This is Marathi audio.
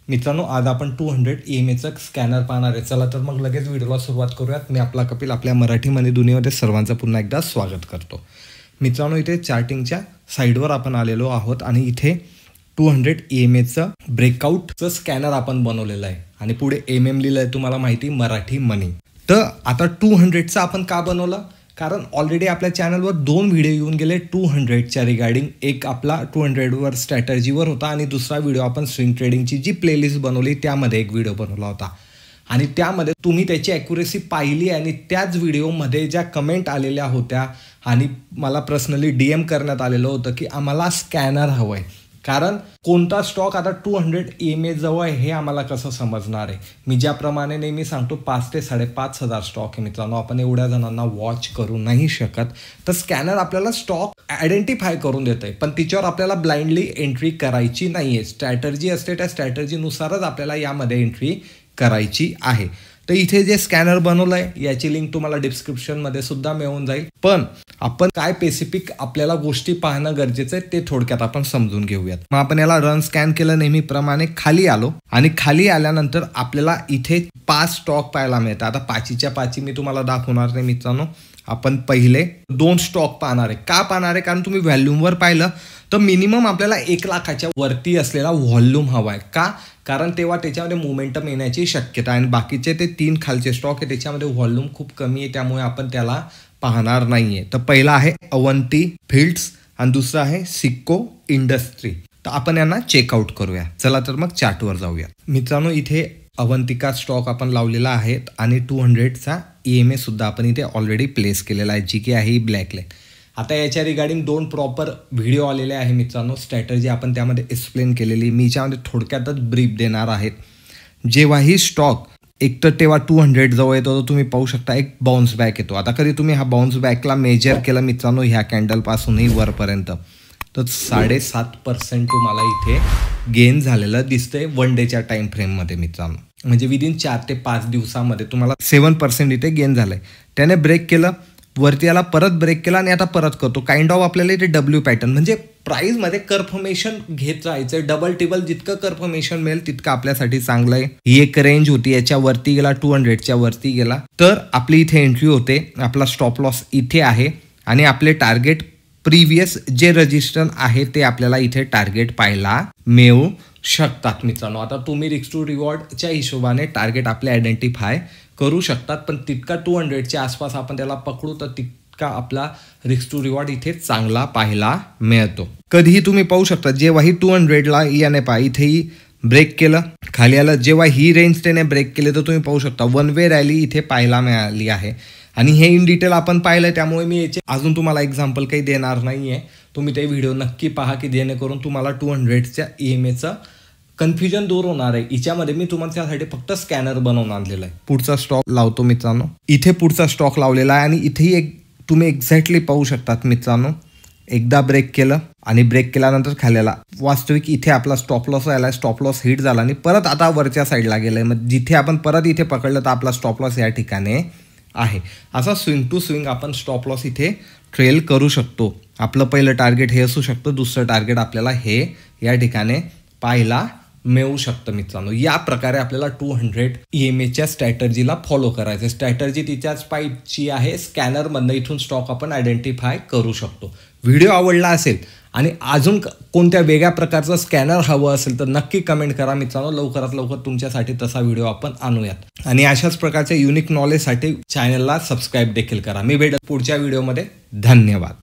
मित्रांनो, आज आपण 200 EMAचं स्कॅनर पाहणार आहे. चला तर मग लगेच व्हिडिओला सुरुवात करूयात. मी आपला कपिल आपल्या मराठी मनी दुनियेमध्ये सर्वांचं पुन्हा एकदा स्वागत करतो. मित्रांनो, इथे चार्टिंगच्या साईडवर आपण आलेलो आहोत आणि इथे 200 EMAचं ब्रेकआउटचं स्कॅनर आपण बनवलेलं आहे आणि पुढे MM लिहिलं आहे, तुम्हाला माहिती मराठी मनी. तर आता 200चं आपण का बनवलं? कारण ऑलरेडी आपल्या चॅनलवर 2 व्हिडिओ येऊन गेले 200च्या रिगार्डिंग. एक आपला 200वर स्ट्रॅटर्जीवर होता आणि दुसरा व्हिडिओ आपण स्विंग ट्रेडिंगची जी प्लेलिस्ट बनवली त्यामध्ये एक व्हिडिओ बनवला होता आणि त्यामध्ये तुम्ही त्याची ॲक्युरेसी पाहिली आणि त्याच व्हिडिओमध्ये ज्या कमेंट आलेल्या होत्या आणि मला पर्सनली DM करण्यात आलेलं होतं की आम्हाला स्कॅनर हवं आहे. कारण कोणता स्टॉक आता 200 EMA जवळ आहे हे आम्हाला कसं समजणार आहे. मी ज्याप्रमाणे नेहमी सांगतो 5 ते 5,500 स्टॉक आहे मित्रांनो, आपण एवढ्या जणांना वॉच करू नाही शकत. तर स्कॅनर आपल्याला स्टॉक आयडेंटिफाय करून देत आहे, पण तिच्यावर आपल्याला ब्लाइंडली एंट्री करायची नाही आहे. स्ट्रॅटर्जी असते, त्या स्ट्रॅटर्जीनुसारच आपल्याला यामध्ये एंट्री करायची आहे. तर इथे जे स्कॅनर बनवलं आहे याची लिंक तुम्हाला डिस्क्रिप्शनमध्ये सुद्धा मिळून जाईल. पण आपण काय स्पेसिफिक आपल्याला गोष्टी पाहणं गरजेचं आहे ते थोडक्यात आपण समजून घेऊयात. मग आपण याला रन स्कॅन केलं, नेहमीप्रमाणे खाली आलो आणि खाली आल्यानंतर आपल्याला इथे 5 स्टॉक पाहायला मिळतात. आता 5च्या 5 मी तुम्हाला दाखवणार नाही मित्रांनो. आपण पहिले 2 स्टॉक पाहणार आहे. का पाहणार आहे? कारण तुम्ही व्हॉल्यूमवर पाहिलं तर मिनिमम आपल्याला 1 लाखाच्या वरती असलेला व्हॉल्यूम हवा आहे. का? कारण तेव्हा त्याच्यामध्ये मोमेंटम येण्याची शक्यता आहे आणि बाकीचे ते 3 खालचे स्टॉक आहे त्याच्यामध्ये व्हॉल्यूम खूप कमी आहे, त्यामुळे आपण त्याला पाहणार नाहीये. तर पहिला आहे अवंती फील्ड्स आणि दुसरा आहे सिक्को इंडस्ट्री. तर आपण यांना चेकआउट करूया. चला तर मग चार्टवर जाऊया. मित्रांनो, इथे अवंतिका स्टॉक आपण लावलेला आहे आणि 200चा EMA सुद्धा आपण इथे ऑलरेडी प्लेस केलेला आहे, जी की आहे ही ब्लॅक लाईन. आता याच्या रिगार्डिंग 2 प्रॉपर व्हिडिओ आलेले आहे मित्रांनो. स्ट्रॅटर्जी आपण त्यामध्ये एक्सप्लेन केलेली, मी याच्यामध्ये थोडक्यातच ब्रीफ देणार आहेत. जेव्हाही स्टॉक एक तर तेव्हा 200 जवळ येतो तर तुम्ही पाहू शकता एक बाउन्स बॅक येतो. आता कधी तुम्ही हा बाउन्स बॅकला मेजर केलं मित्रांनो ह्या कॅन्डलपासूनही वरपर्यंत, तर 7.5% तुम्हाला इथे गेन झालेलं दिसतंय 1 डेच्या टाइम फ्रेममध्ये मित्रांनो. म्हणजे विदिन 4 ते 5 दिवसामध्ये तुम्हाला 7% इथे गेन झालंय. त्याने ब्रेक केलं, वरती याला परत ब्रेक केला आणि आता परत करतो. काइंड ऑफ आपल्याला इथे W पॅटर्न म्हणजे प्राइसमध्ये कन्फर्मेशन घेत राहायचं. डबल टिबल जितकं कन्फर्मेशन मिळेल तितकं आपल्यासाठी चांगलं आहे. ही एक रेंज होती, याच्या वरती गेला 200च्या वरती गेला तर आपली इथे एंट्री होते. आपला स्टॉप लॉस इथे आहे आणि आपले टार्गेट प्रिव्हियस जे रजिस्टर आहे ते आपल्याला इथे टार्गेट पाहायला मिळू शकतात मित्रांनो. आता तुम्ही रिस्क टू रिवॉर्डच्या हिशोबाने टार्गेट आपले आयडेंटिफाय करू शकतात, पण तितका 200च्या आसपास आपण त्याला पकडू तर तितका आपला रिस्क टू रिवॉर्ड इथे चांगला पाहायला मिळतो. कधीही तुम्ही पाहू शकता जेव्हाही 200ला याने पहा इथेही ब्रेक केलं, खाली आलं. जेव्हा ही रेंज त्याने ब्रेक केले तर तुम्ही पाहू शकता 1 वे रॅली इथे पाहायला मिळाली आहे आणि हे इन डिटेल आपण पाहिलं, त्यामुळे मी याचे अजून तुम्हाला एक्झाम्पल काही देणार नाही आहे. तुम्ही ते व्हिडिओ नक्की पहा की जेणेकरून तुम्हाला 200च्या EMAचं कन्फ्युजन दूर होणार आहे. याच्यामध्ये मी तुम्हाला त्यासाठी फक्त स्कॅनर बनवून आणलेला आहे. पुढचा स्टॉक लावतो मित्रांनो. इथे पुढचा स्टॉक लावलेला आहे आणि इथेही एक तुम्ही एक्झॅक्टली पाहू शकतात मित्रांनो. एकदा ब्रेक केलं आणि ब्रेक केल्यानंतर खाल्याला वास्तविक इथे आपला स्टॉप लॉस आला, स्टॉप लॉस हिट झाला आणि परत आता वरच्या साईडला गेलाय. मग जिथे आपण परत इथे पकडलं तर आपला स्टॉप लॉस या ठिकाणी आहे. असा स्विंग टू स्विंग आपण स्टॉप लॉस इथे ट्रेल करू शकतो. आपलं पहिलं टार्गेट हे असू शकतं, दुसरं टार्गेट आपल्याला हे या ठिकाणी पाहायला मिळू शकतं मित्रांनो. या प्रकारे आपल्याला 200 EMAच्या स्ट्रॅटर्जीला फॉलो करायचं. स्ट्रॅटर्जी तिच्याच पाईपची आहे. स्कॅनरमधनं इथून स्टॉक आपण आयडेंटिफाय करू शकतो. व्हिडिओ आवडला असेल आणि अजून कोणत्या वेगळ्या प्रकारचं स्कॅनर हवं असेल तर नक्की कमेंट करा मित्रांनो. लवकरात लवकर तुमच्यासाठी तसा व्हिडिओ आपण आणूयात आणि अशाच प्रकारच्या युनिक नॉलेजसाठी चॅनलला सबस्क्राईब देखील करा. मी भेटेल पुढच्या व्हिडिओमध्ये. धन्यवाद.